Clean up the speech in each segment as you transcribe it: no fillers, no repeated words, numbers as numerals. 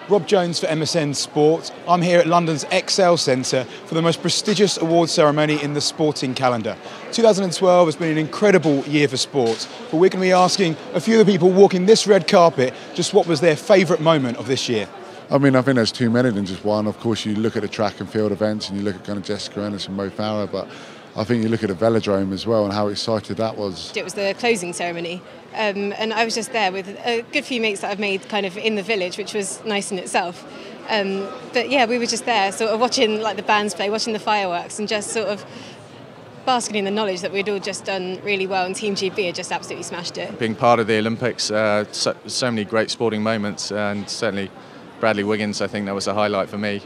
Rob Jones for MSN Sport. I'm here at London's Excel Centre for the most prestigious award ceremony in the sporting calendar. 2012 has been an incredible year for sport, but we're going to be asking a few of the people walking this red carpet just what was their favourite moment of this year. I mean, I think there's too many than just one. Of course, you look at the track and field events and you look at kind of Jessica Ennis and Mo Farah, but I think you look at the velodrome as well and how excited that was. It was the closing ceremony, and I was just there with a good few mates that I've made kind of in the village, which was nice in itself. But yeah, we were just there sort of watching like the bands play, watching the fireworks and just sort of basking in the knowledge that we'd all just done really well and Team GB had just absolutely smashed it. Being part of the Olympics, so many great sporting moments, and certainly Bradley Wiggins, I think that was a highlight for me.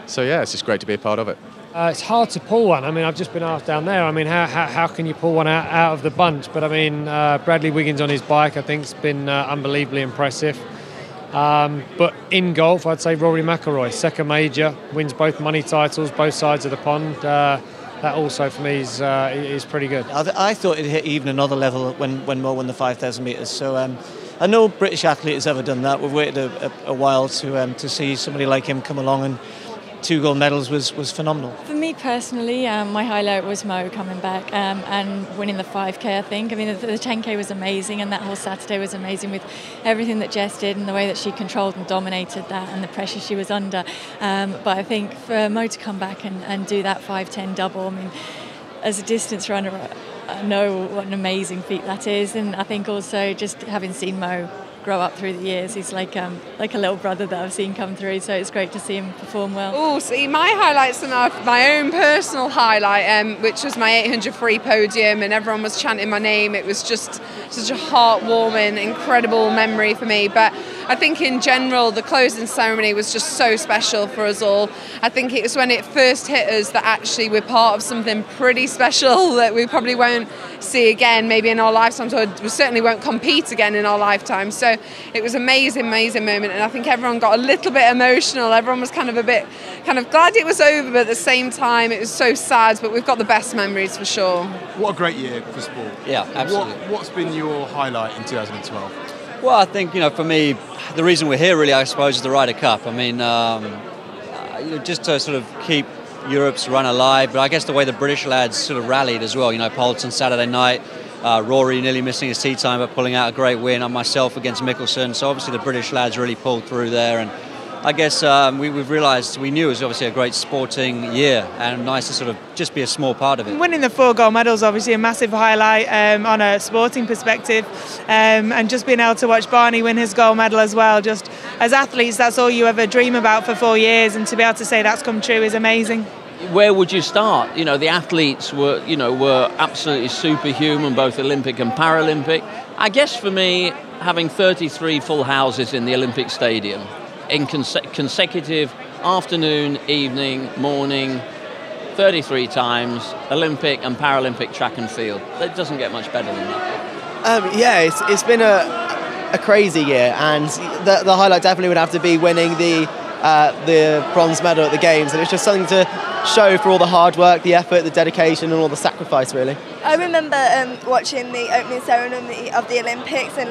So yeah, it's just great to be a part of it. It's hard to pull one. I mean, I've just been asked down there. I mean, how can you pull one out of the bunch? But I mean, Bradley Wiggins on his bike, I think, has been unbelievably impressive. But in golf, I'd say Rory McIlroy, second major, wins both money titles, both sides of the pond. That also for me is pretty good. I thought it hit even another level when Mo won the 5,000 metres. So no British athlete has ever done that. We've waited a while to see somebody like him come along, and 2 gold medals was phenomenal. For me personally, my highlight was Mo coming back and winning the 5K, I think. I mean, the 10K was amazing, and that whole Saturday was amazing with everything that Jess did and the way that she controlled and dominated that and the pressure she was under. But I think for Mo to come back and do that 5-10 double, I mean, as a distance runner, I know what an amazing feat that is. And I think also just having seen Mo grow up through the years, he's like a little brother that I've seen come through, so it's great to see him perform well. Oh, see, my highlights are my own personal highlight, which was my 800 free podium, and everyone was chanting my name. It was just such a heartwarming, incredible memory for me. But I think in general, the closing ceremony was just so special for us all. I think it was when it first hit us that actually we're part of something pretty special that we probably won't see again, maybe in our lifetimes, or we certainly won't compete again in our lifetime. So it was an amazing moment, and I think everyone got a little bit emotional. Everyone was kind of glad it was over, but at the same time it was so sad. But we've got the best memories for sure. What a great year for sport. Yeah, absolutely. What's been your highlight in 2012? Well, I think, for me, the reason we're here really, I suppose, is the Ryder Cup. I mean, just to sort of keep Europe's run alive, but I guess the way the British lads sort of rallied as well. Poulton Saturday night, Rory nearly missing his tee time but pulling out a great win, and myself against Mickelson. So obviously the British lads really pulled through there, and I guess we've realised, we knew it was obviously a great sporting year, and nice to sort of just be a small part of it. Winning the 4 gold medals, obviously a massive highlight on a sporting perspective, and just being able to watch Barney win his gold medal as well. Just as athletes, that's all you ever dream about for 4 years, and to be able to say that's come true is amazing. Where would you start? The athletes were absolutely superhuman, both Olympic and Paralympic. I guess for me, having 33 full houses in the Olympic Stadium in consecutive afternoon, evening, morning, 33 times, Olympic and Paralympic track and field. It doesn't get much better than that. It's been a crazy year, and the highlight definitely would have to be winning the bronze medal at the Games, and it's just something to show for all the hard work, the effort, the dedication, and all the sacrifice, really. I remember watching the opening ceremony of the Olympics, and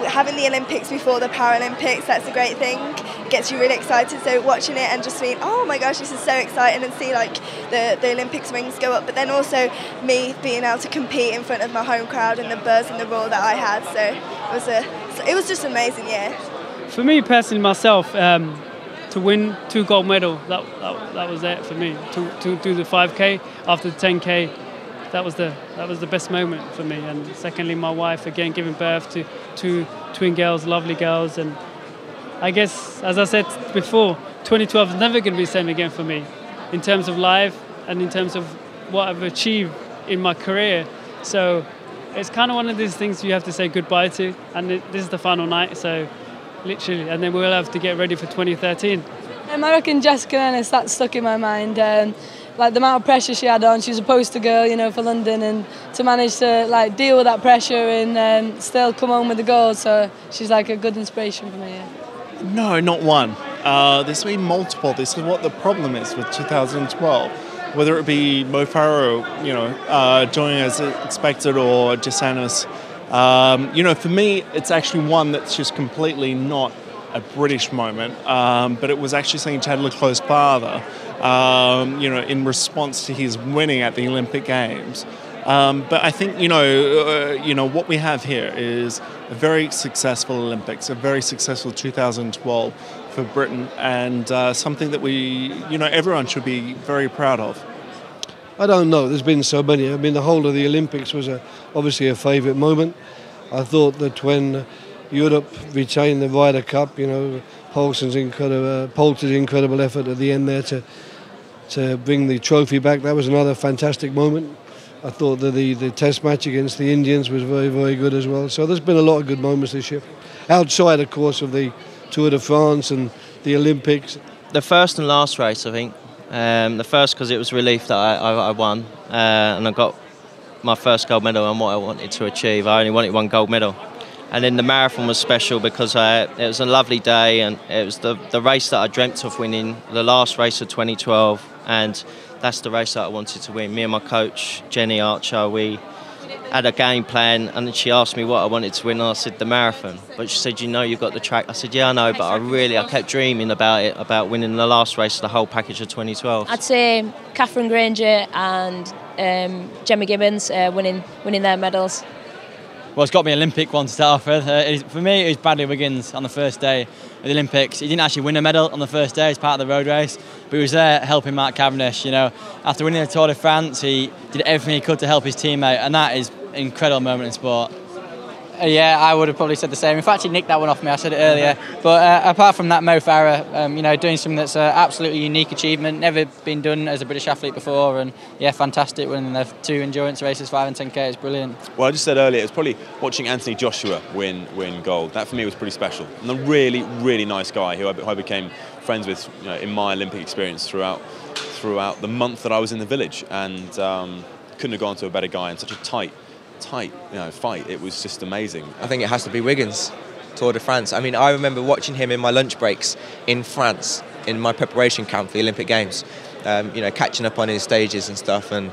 having the Olympics before the Paralympics. That's a great thing. It gets you really excited. So watching it and just being, oh my gosh, this is so exciting, and see the Olympics rings go up. But then also me being able to compete in front of my home crowd and the buzz and the roar that I had. So it was just an amazing year. For me personally, myself, to win 2 gold medals, that was it for me. To do the 5K after the 10K, that was the best moment for me. And secondly, my wife, again, giving birth to 2 twin girls, lovely girls. And I guess, as I said before, 2012 is never going to be the same again for me in terms of life and in terms of what I've achieved in my career. So it's kind of one of these things you have to say goodbye to. And this is the final night, so literally, and then we'll have to get ready for 2013. I reckon Jessica Ennis, that stuck in my mind. The amount of pressure she had on, she was a poster girl, for London, and to manage to deal with that pressure and still come home with the gold. So she's a good inspiration for me. Yeah. No, not one. There's been multiple. This is what the problem is with 2012. Whether it be Mo Farah, joining as expected, or Jess Ennis. For me, it's actually one that's just completely not a British moment, but it was actually seeing Ted Leclerc's father, in response to his winning at the Olympic Games. But I think, what we have here is a very successful Olympics, a very successful 2012 for Britain, and something that everyone should be very proud of. I don't know. There's been so many. I mean, the whole of the Olympics was obviously a favourite moment. I thought that when Europe retained the Ryder Cup, Poulter's incredible effort at the end there to bring the trophy back, that was another fantastic moment. I thought that the Test match against the Indians was very, very good as well. So there's been a lot of good moments this year, outside, of course, of the Tour de France and the Olympics. The first and last race, I think. The first because it was relief that I won, and I got my first gold medal and what I wanted to achieve. I only wanted one gold medal. And then the marathon was special because it was a lovely day, and it was the race that I dreamt of winning, the last race of 2012, and that's the race that I wanted to win. Me and my coach, Jenny Archer, we had a game plan, and she asked me what I wanted to win, and I said the marathon. But she said, you've got the track. I said, yeah, I know, but I kept dreaming about it, about winning the last race of the whole package of 2012. I'd say Catherine Granger and Gemma Gibbons winning their medals. Well, it's got to be Olympic one to start off with. For me, it was Bradley Wiggins on the first day of the Olympics. He didn't actually win a medal on the first day as part of the road race, but he was there helping Mark Cavendish. After winning the Tour de France, he did everything he could to help his teammate, and that is an incredible moment in sport. Yeah, I would have probably said the same. In fact, he nicked that one off me. I said it earlier. But apart from that, Mo Farah, doing something that's an absolutely unique achievement, never been done as a British athlete before, and yeah, fantastic winning the 2 endurance races, 5 and 10K. It's brilliant. Well, I just said earlier, it was probably watching Anthony Joshua win gold. That for me was pretty special, and a really, really nice guy who I became friends with in my Olympic experience throughout the month that I was in the village, and couldn't have gone to a better guy and such a tight fight. It was just amazing. I think it has to be Wiggins, Tour de France. I mean, I remember watching him in my lunch breaks in France in my preparation camp for the Olympic Games. Catching up on his stages and stuff, and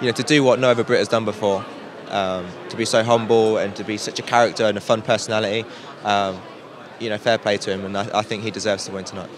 to do what no other Brit has done before. To be so humble and to be such a character and a fun personality. Fair play to him, and I think he deserves to win tonight.